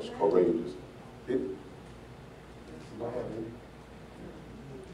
was courageous.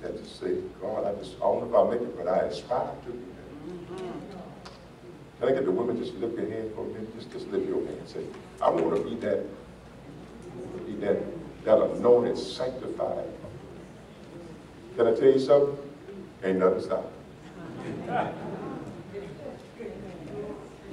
Had to say, God, I don't know if I'll make it, but I aspire to be there. Can I get the women just lift their hand for a minute? Just lift your hand and say, I want to be that anointed, sanctified. Can I tell you something? Ain't nothing stopping.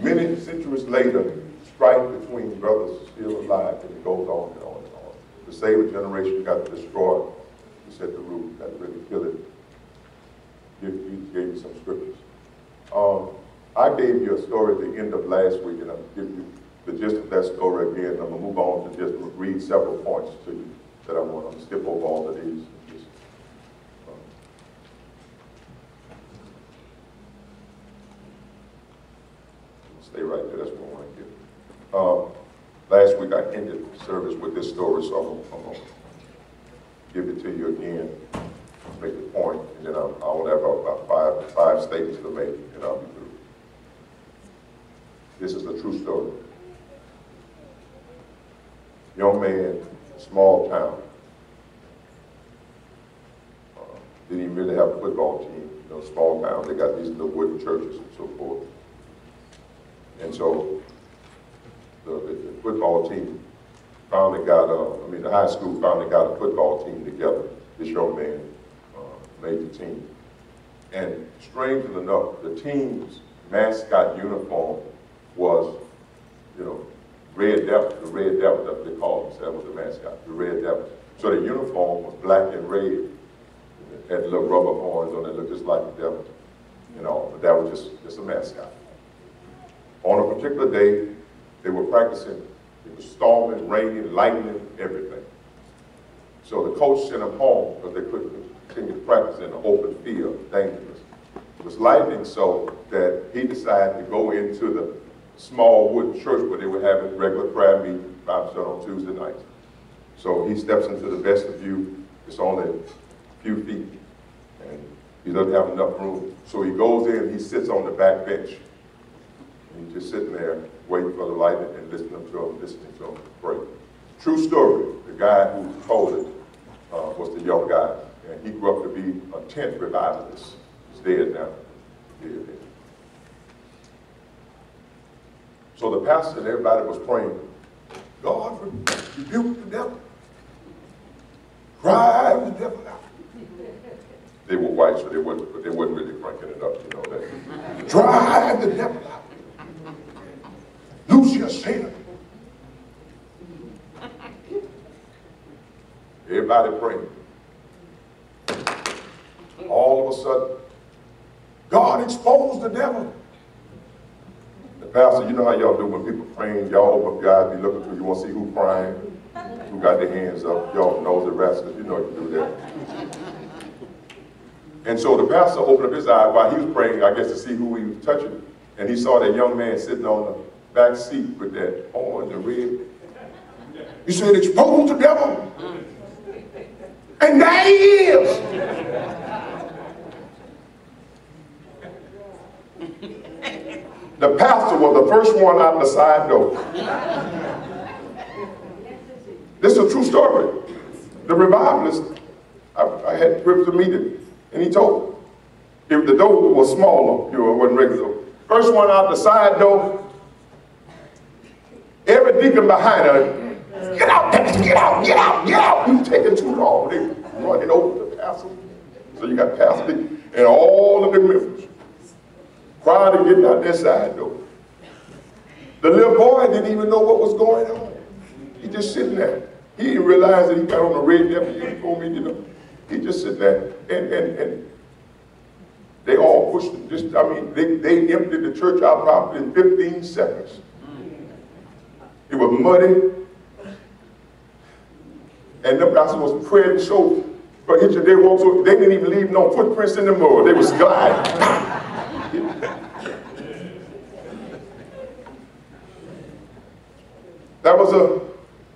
Many centuries later, strife between brothers is still alive, and it goes on and on and on. To save a generation, got to destroy it. To set the root, got to really kill it. He gave you some scriptures. I gave you a story at the end of last week, and I'll give you the gist of that story again. I'm going to move on to just read several points to you that I want to skip over all of these. Stay right there, that's what I want to get. Last week I ended the service with this story, so I'm going to give it to you again, make the point, and then I'll only have about five statements to make, and I'll be through. This is a true story. Young man, small town. Didn't even really have a football team. You know, small town, they got these little wooden churches and so forth. And so the football team finally got, the high school finally got a football team together. This young man made the team. And strangely enough, the team's mascot uniform was, Red Devil, the Red Devil, that's what they called themselves, that was the mascot, the Red Devil. So the uniform was black and red. It had little rubber horns on it, looked just like the devil, but that was just a mascot. On a particular day, they were practicing. It was storming, raining, lightning, everything. So the coach sent them home because they couldn't continue to practice in an open field, dangerous. It was lightning so that he decided to go into the small wooden church where they were having regular prayer meeting, 5% on Tuesday nights. So he steps into the vestibule. It's only a few feet, and he doesn't have enough room. So he goes in, he sits on the back bench. He's just sitting there waiting for the lightning and listening to him pray. True story. The guy who told it was the young guy, and he grew up to be a tent revivalist. He's dead now. Dead. So the pastor and everybody was praying, God, rebuke the devil. Drive the devil out. They were white, so they wasn't really cranking it up, that. Drive the devil out. Loose your Satan. Everybody praying. All of a sudden, God exposed the devil. The pastor, you know how y'all do when people praying, y'all open up your eyes, be looking through, you want to see who crying, who got their hands up, y'all know the rascals, you know you do that. And so the pastor opened up his eyes while he was praying, I guess to see who he was touching, and he saw that young man sitting on the back seat with that orange and red. He said, expose the devil. And there he is. The pastor was the first one out the side door. This is a true story. The revivalist, I had the privilege to meet him, and he told me, if the door was smaller, it wasn't regular. First one out the side door, every deacon behind her, get out, get out, get out, get out. He's taking too long. They running over the pastor. So you got pastor and all of the members crying and getting out that side door. The little boy didn't even know what was going on. He just sitting there. He didn't realize that he got on the red devil uniform. He just sitting there, and they all pushed him. They emptied the church out probably in 15 seconds. It was muddy, and the pastor was praying so. But each of they walked, so they didn't even leave no footprints in the mud. They was gliding. There was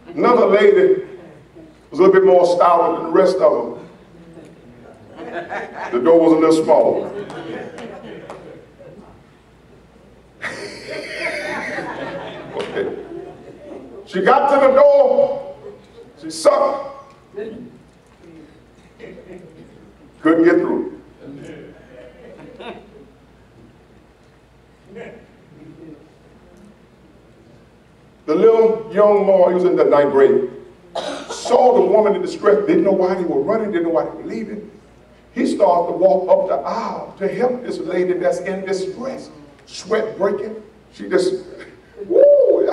another lady who was a little bit more stout than the rest of them. The door was a little smaller. Okay. She got to the door. She sucked. Couldn't get through. The little young boy, he was in the 9th grade, saw the woman in distress, didn't know why they were running, didn't know why they were leaving. He started to walk up the aisle to help this lady that's in distress. Sweat breaking. She just, woo, woo.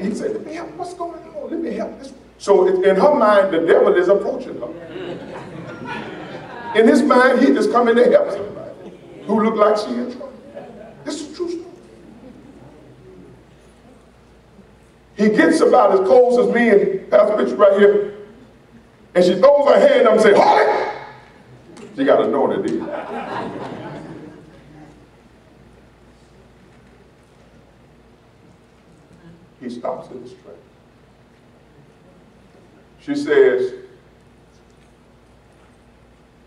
He said, let me help, what's going on? Let me help this. So in her mind, the devil is approaching her. In his mind, he just coming to help somebody who looked like she in trouble. This is a true story. He gets about as close as me and has a picture right here. And she throws her hand up and says, hold it! She got anointed, didn't she? He stops in his tracks. She says,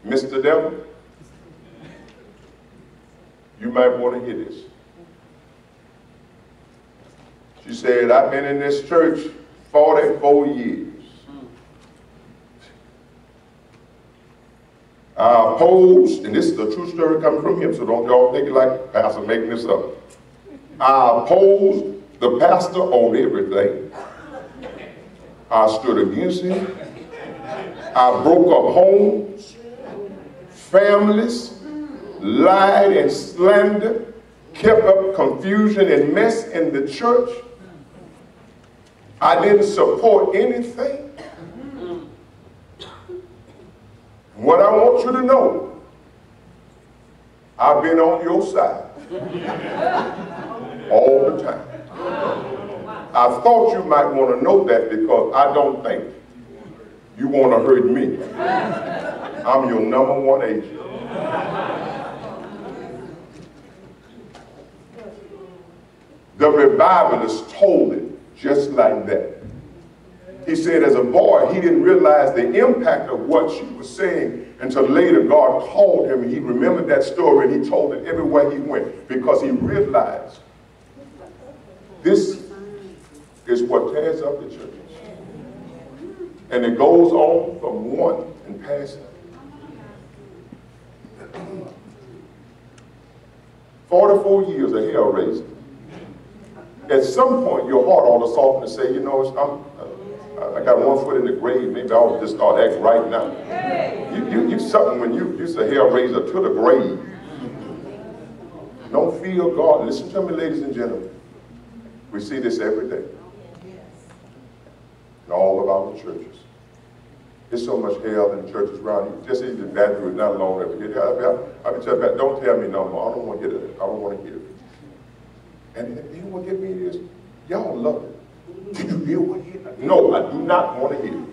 Mr. Devil, you might want to hear this. She said, I've been in this church 44 years. I opposed, and this is a true story coming from him, so don't y'all think it like Pastor making this up. I opposed the pastor on everything. I stood against him. I broke up homes, families, lied and slandered, kept up confusion and mess in the church. I didn't support anything. What I want you to know, I've been on your side all the time. I thought you might want to know that because I don't think you want to hurt me. I'm your #1 agent. The revivalist told it just like that. He said as a boy, he didn't realize the impact of what she was saying until later God called him and he remembered that story and he told it everywhere he went because he realized this is what tears up the church. And it goes on from one and past 44 years of hell raising. At some point, your heart ought to soften and say, you know, I got one foot in the grave. Maybe I ought to just start acting right now. You something when you're a hell raiser to the grave. Don't feel God. Listen to me, ladies and gentlemen. We see this every day. In all of our churches. There's so much hell in the churches around you. Just even been through it not long ever. I be telling you, don't tell me no more. I don't want to hear it. I don't want to hear it. And you know what get me is, y'all love it. Did you hear what he did? No, I do not want to hear it.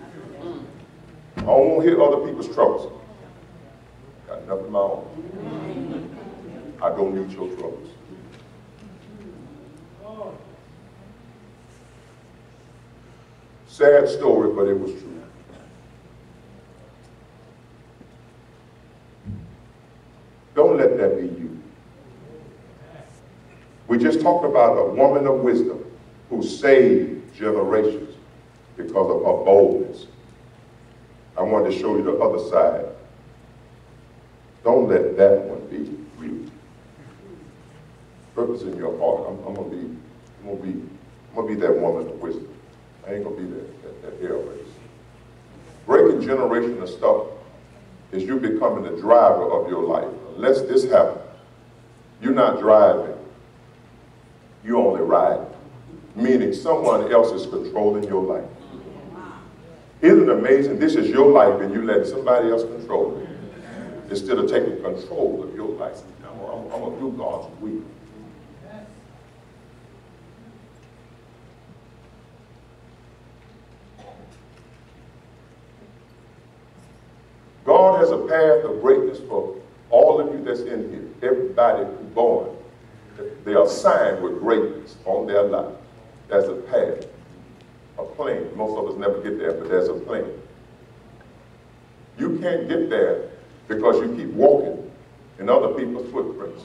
I don't want to hear other people's troubles. Got enough of my own. I don't need your troubles. Sad story, but it was true. Don't let that be you. We just talked about a woman of wisdom who saved generations because of her boldness. I wanted to show you the other side. Don't let that one be you. Purpose in your heart. I'm gonna be that woman of wisdom. I ain't gonna be that hell race. Breaking generational stuff is you becoming the driver of your life. Unless this happens, you're not driving. You only ride, meaning someone else is controlling your life. Isn't it amazing? This is your life and you let somebody else control it. Instead of taking control of your life. I'm going to do God's will. God has a path of greatness for all of you that's in here. Everybody who's born. They are signed with greatness on their life. There's a path, a plan. Most of us never get there, but there's a plan. You can't get there because you keep walking in other people's footprints.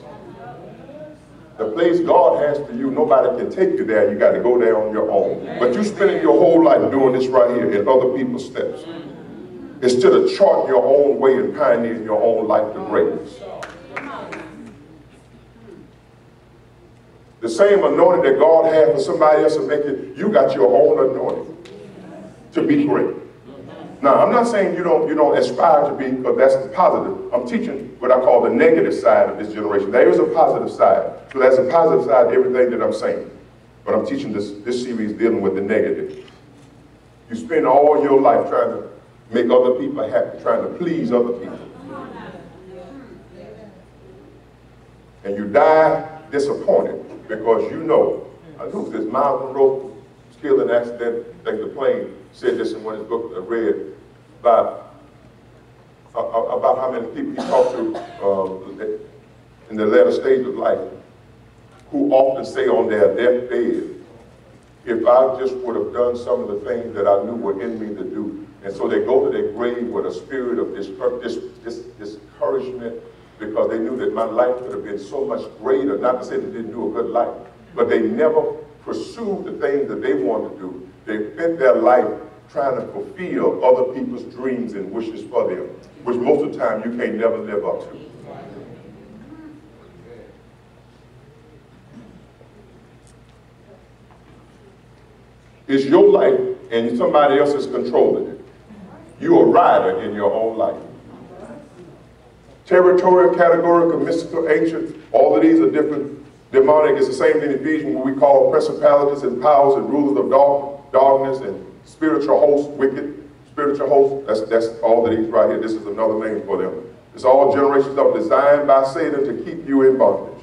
The place God has for you, nobody can take you there. You got to go there on your own. But you spending your whole life doing this right here in other people's steps, instead of charting your own way and pioneering your own life to greatness. The same anointing that God had for somebody else to make it, you got your own anointing to be great. Now, I'm not saying you don't aspire to be, because that's the positive. I'm teaching what I call the negative side of this generation. There is a positive side. So there's a positive side to everything that I'm saying. But I'm teaching this series dealing with the negative. You spend all your life trying to make other people happy, trying to please other people. And you die disappointed because you know, I think this Miles Monroe was killed in an accident. I think the plane said this in one of his books I read about how many people he talked to in the latter stage of life who often say on their deathbed, if I just would have done some of the things that I knew were in me to do. And so they go to their grave with a spirit of discouragement because they knew that my life could have been so much greater. Not to say they didn't do a good life, but they never pursued the things that they wanted to do. They spent their life trying to fulfill other people's dreams and wishes for them, which most of the time you can't never live up to. It's your life and somebody else is controlling it. You're a rider in your own life. Territorial, categorical, mystical, ancient, all of these are different. Demonic is the same thing in Ephesians, what we call principalities and powers and rulers of darkness and spiritual hosts, wicked spiritual hosts. That's all of these right here. This is another name for them. It's all generations of designed by Satan to keep you in bondage.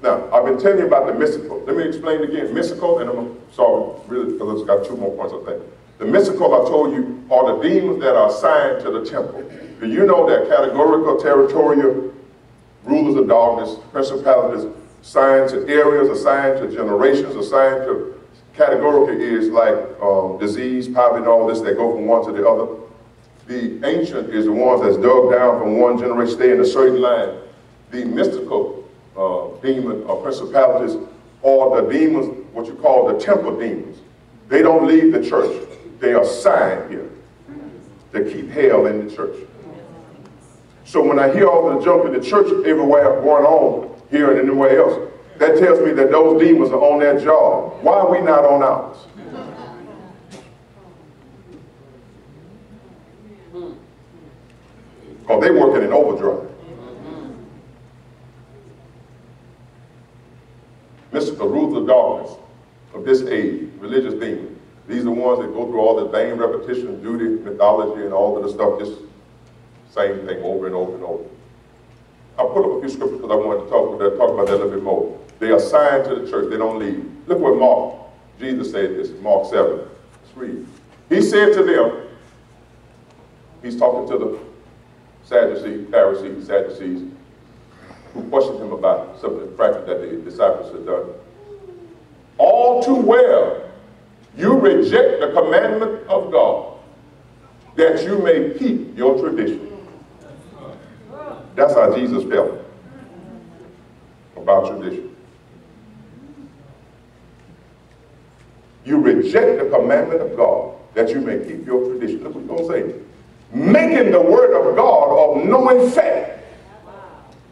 Now, I've been telling you about the mystical. Let me explain it again. Mystical, and I'm sorry, really, because it's got two more points, I think. The mystical, I told you, are the demons that are assigned to the temple. Do you know that categorical, territorial, rulers of darkness, principalities, assigned to areas, assigned to generations, assigned to categorical is like disease, poverty, and all this that go from one to the other. The ancient is the ones that's dug down from one generation, stay in a certain line. The mystical demon or principalities are the demons, what you call the temple demons. They don't leave the church. They are assigned here to keep hell in the church. So when I hear all the junk in the church everywhere going on here and anywhere else, that tells me that those demons are on their job. Why are we not on ours? Because they're working in overdrive. Mystical rulers of darkness of this age, religious demons. These are the ones that go through all the vain repetition, duty, mythology, and all of the stuff, just same thing over and over and over. I'll put up a few scriptures because I wanted to talk about that a little bit more. They are assigned to the church. They don't leave. Look what Mark, Jesus said this, Mark 7. Let's read. He said to them, he's talking to the Sadducees, Pharisees, Sadducees, who questioned him about some of the practice that the disciples had done. All too well, you reject the commandment of God, that you may keep your tradition. That's how Jesus felt about tradition. You reject the commandment of God, that you may keep your tradition. Look what he's going to say. Making the word of God of no effect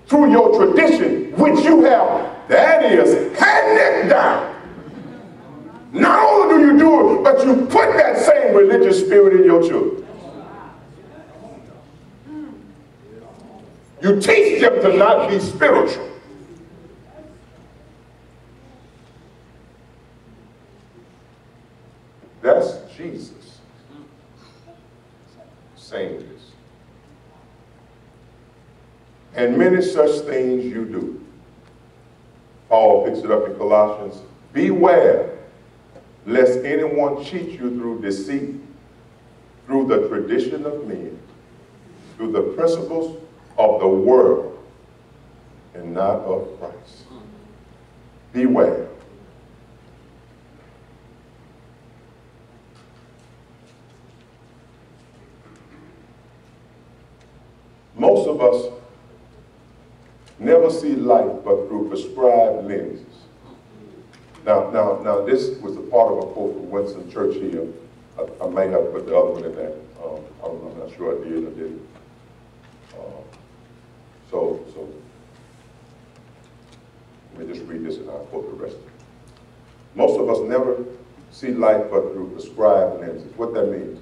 through your tradition, which you have, that is, handed down. Not only do you do it, but you put that same religious spirit in your children. You teach them to not be spiritual. That's Jesus saying this. And many such things you do. Paul picks it up in Colossians. Beware lest anyone cheat you through deceit, through the tradition of men, through the principles of the world, and not of Christ. Beware. Most of us never see life but through prescribed lenses. Now, this was a part of a quote from Winston Churchill. I may have put the other one in there. I'm not sure I did or didn't. So let me just read this and I'll quote the rest of it. Most of us never see life but through prescribed lenses. What that means?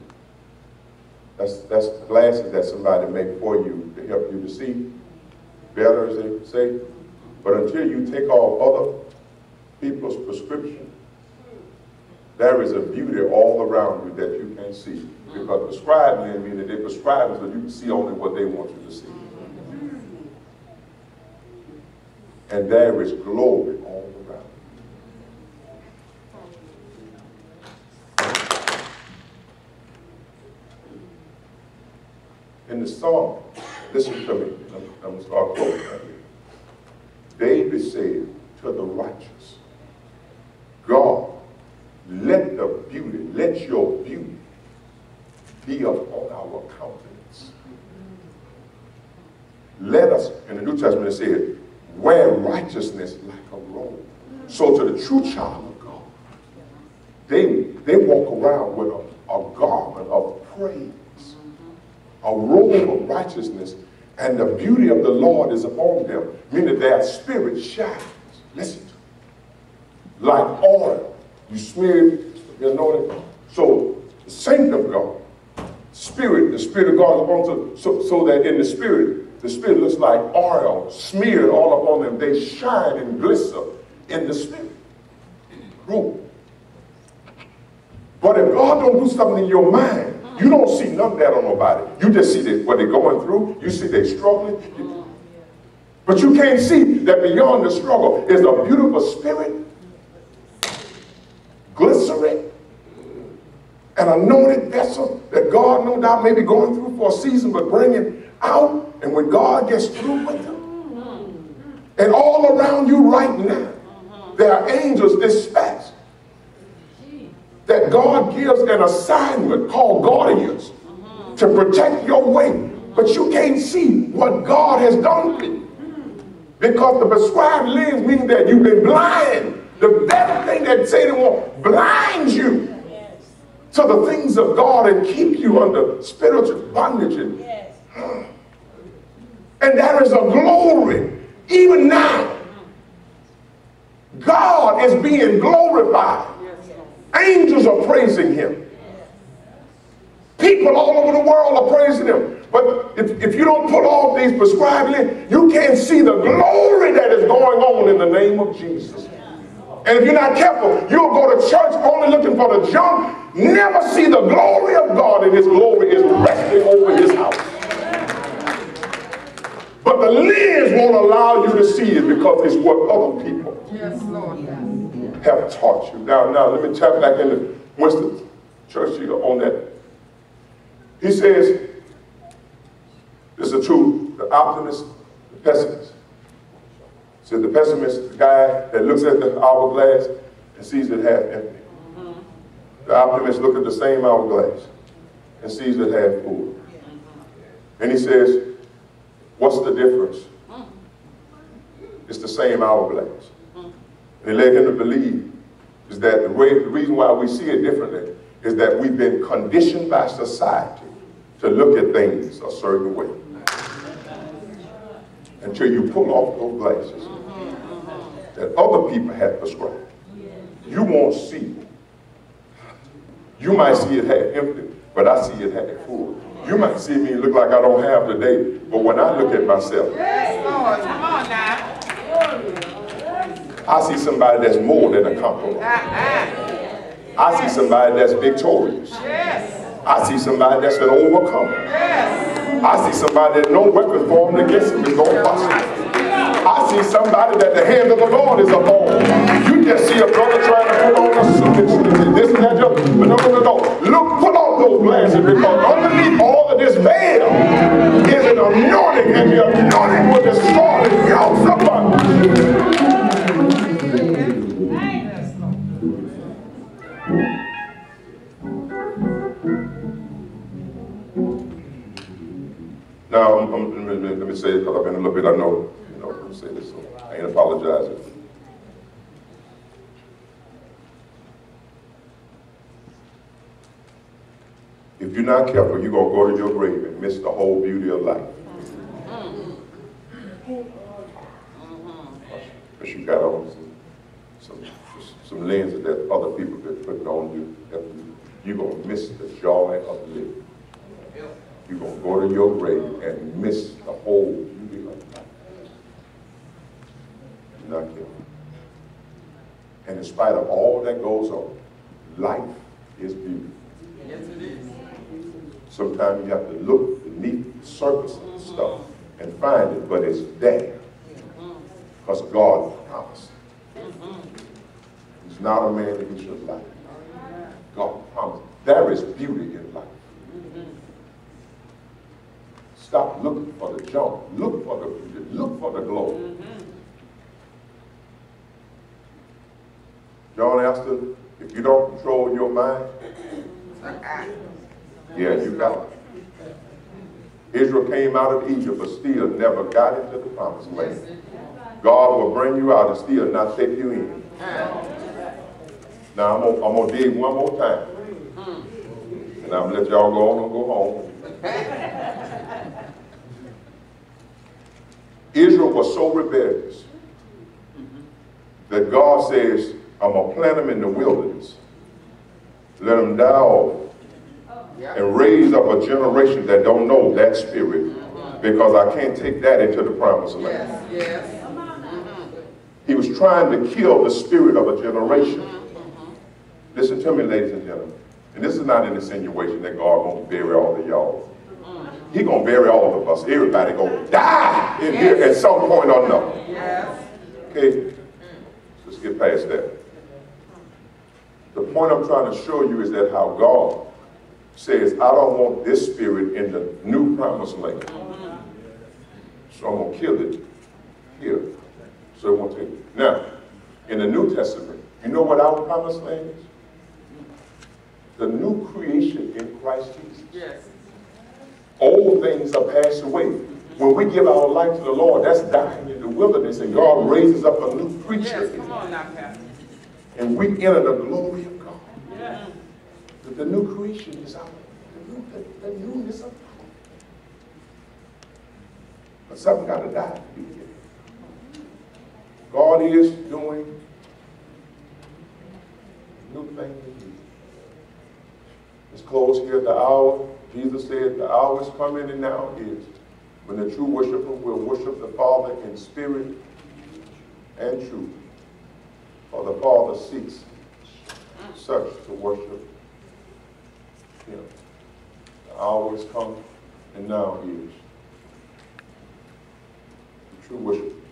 That's glasses that somebody make for you to help you to see better, as they say. But until you take off other people's prescription, there is a beauty all around you that you can't see. Because prescribed lenses mean that they prescribe it so you can see only what they want you to see. And there is glory all around. In the song, listen to me, I'm going to start quoting that here. David said to the righteous, God, let your beauty be upon our countenance. Let us, in the New Testament it said, wear righteousness like a robe. So to the true child of God, they walk around with a garment of praise, a robe of righteousness, and the beauty of the Lord is upon them, meaning their spirit shines. Listen to it. Like oil, you smear it, you know it. So the saint of God, the Spirit of God is upon them, so that in the Spirit looks like oil smeared all upon them. They shine and glisten in the Spirit. Robe. But if God don't do something in your mind, you don't see none of that on nobody. You just see what they're going through. You see they're struggling. But you can't see that beyond the struggle is a beautiful spirit, glycerin, an anointed vessel that God no doubt may be going through for a season, but bringing out. And when God gets through with them, and all around you right now, there are angels dispatched that God gives an assignment called guardians to protect your way. But you can't see what God has done for you. Because the prescribed lens means that you've been blind. The very thing that Satan wants blinds you to the things of God and keep you under spiritual bondage. And there is a glory. Even now, God is being glorified. Angels are praising him. People all over the world are praising him. But if you don't put off these prescribed lenses, you can't see the glory that is going on in the name of Jesus. And if you're not careful, you'll go to church only looking for the junk, never see the glory of God, and his glory is resting over his house. But the lens won't allow you to see it because it's what other people have taught you. Now let me tap back into Winston Churchill on that. He says, this is true, the optimist, the pessimist. He said the pessimist, the guy that looks at the hourglass and sees it half empty. The optimist looks at the same hourglass and sees it half full. And he says, what's the difference? It's the same hourglass. And he led him to believe is that the reason why we see it differently is that we've been conditioned by society to look at things a certain way. Until you pull off those glasses that other people have prescribed. You won't see. You might see it half empty, but I see it half full. You might see me look like I don't have today, but when I look at myself, yes, Lord, come on now. I see somebody that's more than a conqueror. I see somebody that's victorious. I see somebody that's an overcomer. I see somebody that no weapon formed against him is going to prosper. I see somebody that the hand of the Lord is upon. You just see a brother trying to put on a suit and this and that, but no. Look, put on those glasses because underneath all of this veil is an anointing, and the anointing will destroy the yokes of bondage. Now, let me say it because I've been a little bit, I know, apologizing. If you're not careful, you're going to go to your grave and miss the whole beauty of life. Because you got on some lenses that other people could put on you. You're going to miss the joy of living. You're going to go to your grave and miss the whole beauty of life. You're not careful. And in spite of all that goes on, life is beautiful. Yes, it is. Sometimes you have to look beneath the surface of the stuff and find it, but it's there. Because God promised. He's not a man that he should lie. God promised. There is beauty in life. Stop looking for the junk. Look for the beauty. Look for the glory. John Aston, if you don't control your mind, yeah, you got it. Israel came out of Egypt, but still never got into the promised land. God will bring you out and still not take you in. Now, I'm going to dig one more time. And I'm going to let y'all go on and go home. Israel was so rebellious that God says, I'm going to plant them in the wilderness. Let them die off. And raise up a generation that don't know that spirit, because I can't take that into the promised land. He was trying to kill the spirit of a generation. Listen to me, ladies and gentlemen. And this is not an insinuation that God won't bury all of y'all. He's going to bury all of us. Everybody going to die in here at some point or another. Okay? Let's get past that. The point I'm trying to show you is that how God says, I don't want this spirit in the new promised land. So I'm going to kill it here. So it won't take it. Now, in the New Testament, you know what our promised land is? The new creation in Christ Jesus. Yes. Old things are passed away. When we give our life to the Lord, that's dying in the wilderness, and God raises up a new creature. Yes, come on now, Pastor. And we enter the glory of God. Yes. The new creation is out. The newness of God. But something got to die to be here. God is doing new things in you. Let's close here. The hour, Jesus said, the hour is coming, and now is when the true worshiper will worship the Father in spirit and truth. For the Father seeks such to worship him. The hour is come, and now is the true worshiper.